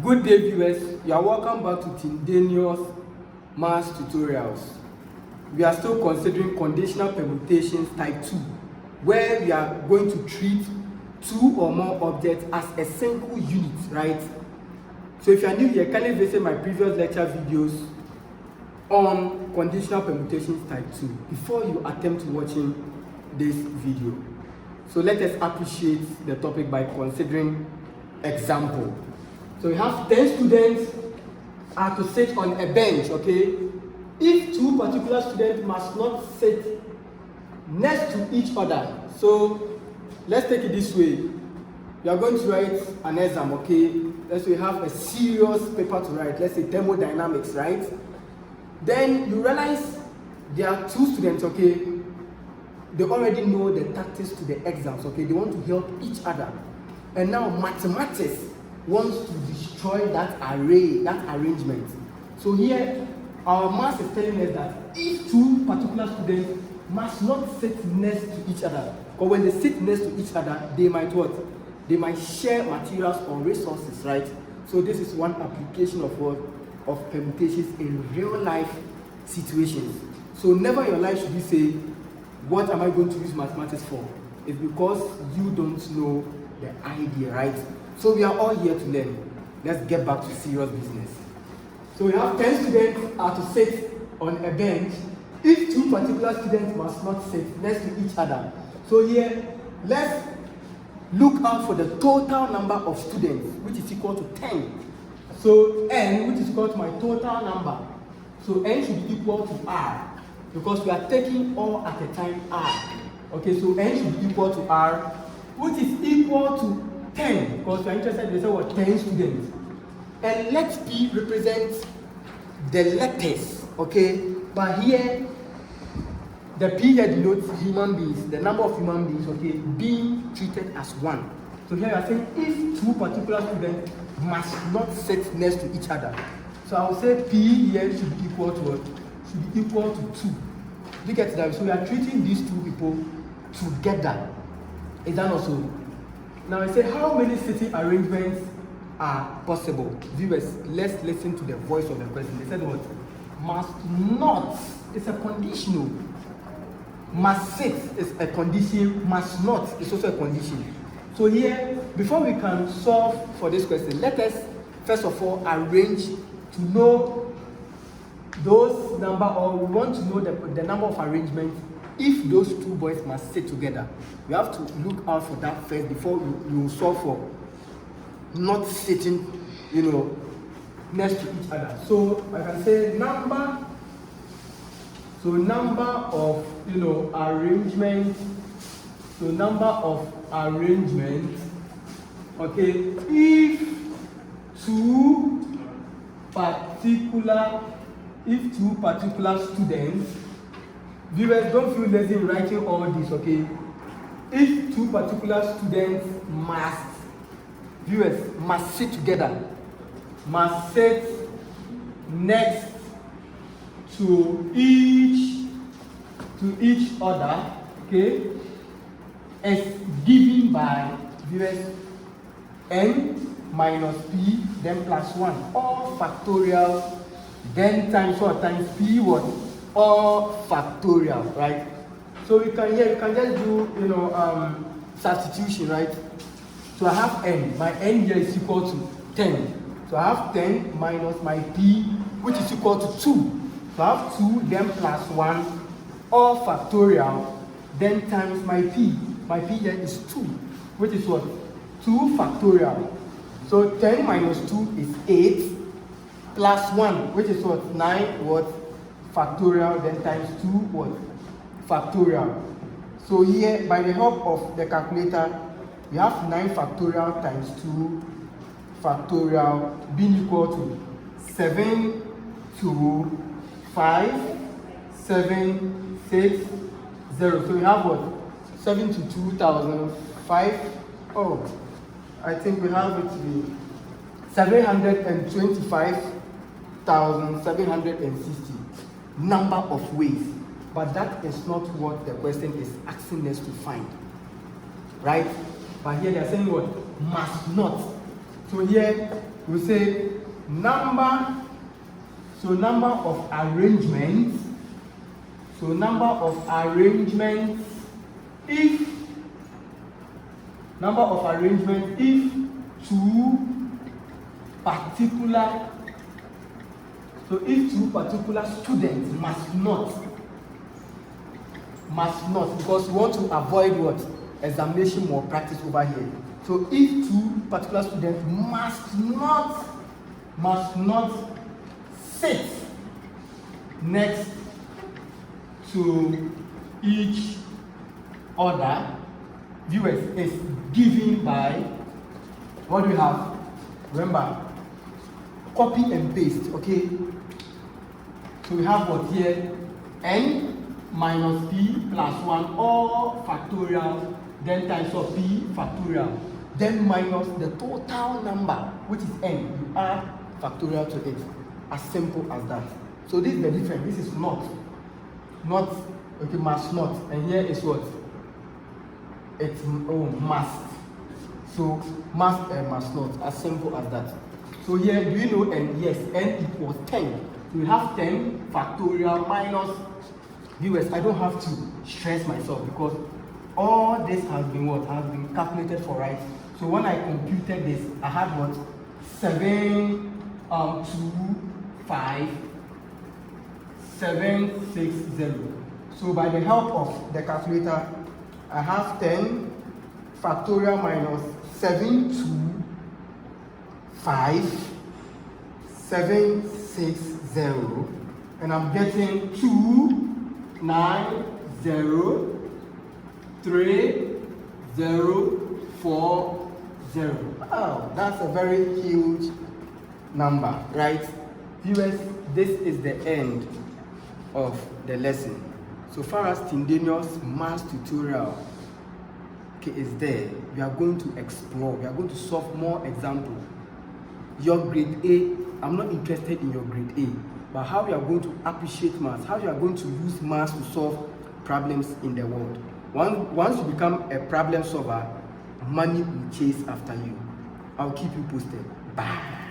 Good day, viewers. You are welcome back to Tindanious math tutorials. We are still considering conditional permutations type 2, where we are going to treat two or more objects as a single unit, right? So if you are new here, kindly visit my previous lecture videos on conditional permutations type 2 before you attempt watching this video. So let us appreciate the topic by considering example. So we have 10 students are to sit on a bench, okay? If two particular students must not sit next to each other, so let's take it this way. You are going to write an exam, okay? Let's say you have a serious paper to write, let's say thermodynamics, right? Then you realize there are two students, okay? They already know the tactics to the exams, okay? They want to help each other. And now mathematics wants to destroy that array, that arrangement. So here, our math is telling us that if two particular students must not sit next to each other, or when they sit next to each other, they might what? They might share materials or resources, right? So this is one application of what? Of permutations in real life situations. So never in your life should you say, what am I going to use mathematics for? It's because you don't know the idea, right? So we are all here to learn. Let's get back to serious business. So we have 10 students are to sit on a bench. If two particular students must not sit next to each other. So here, let's look out for the total number of students, which is equal to 10. So n, which is equal to my total number. So n should be equal to r, because we are taking all at a time r. Okay, so n should be equal to r, which is equal to 10, because we are interested in what 10 students. And let P represent the letters, okay? But here, the P here denotes human beings, the number of human beings, okay, being treated as one. So here we are saying if two particular students must not sit next to each other. So I will say P here should be equal to what? Should be equal to 2. Look at that. So we are treating these two people together. Is that also? Now I say how many sitting arrangements are possible? Viewers, let's listen to the voice of the person. They said what? Must not. It's a conditional. Must sit is a condition. Must not is also a condition. So here, before we can solve for this question, let us first of all arrange to know those number, or we want to know the number of arrangements if those two boys must sit together. We have to look out for that first before we solve for not sitting, next to each other. So I can say number. So number of arrangements. So number of arrangements. Okay, if two particular students. Viewers, don't feel lazy in writing all this, okay? If two particular students must sit together, must sit next to each other, okay, as given by viewers n minus p, then plus 1, all factorial, then times what? Times p what? All factorial, right? So you can just do substitution, right? So I have n. My n here is equal to 10. So I have 10 minus my p, which is equal to 2. So I have 2, then plus 1, all factorial, then times my p. My p here is 2, which is what? 2 factorial. So 10 minus 2 is 8, plus 1, which is what? 9 what? Factorial, then times 2 what? Factorial. So here, by the help of the calculator, we have 9 factorial times 2 factorial being equal to 7 to 5, 7, 6, 0. So we have what? 7 to 2,005. Oh, I think we have it to be 725,760 number of ways. But that is not what the question is asking us to find, right? But here they are saying what? Must not. So here we say number of arrangements. So number of arrangements if two particular students must not, because we want to avoid what? Examination malpractice over here. So if two particular students must not sit next to each other, viewers, is given by, what do we have? Remember, copy and paste, okay? So we have what here? N minus p plus 1 all factorial, then times of p factorial, then minus the total number, which is n. You add factorial to it. As simple as that. So this is the difference. This is not, okay, must not. And here is what? It's must. So must and must not. As simple as that. So here, do you know n? Yes, n equals 10. So we have 10 factorial minus, viewers, I don't have to stress myself because all this has been what? Has been calculated for, right? So when I computed this, I had what? 760. So by the help of the calculator, I have 10 factorial minus 725,760, and I'm getting 290,3040. Wow, that's a very huge number, right? Viewers, this is the end of the lesson. So far as Tindanious maths tutorial is there, we are going to explore, we are going to solve more examples. Your grade A, I'm not interested in your grade A, but how you are going to appreciate maths, how you are going to use maths to solve problems in the world. Once you become a problem solver, money will chase after you. I'll keep you posted. Bye.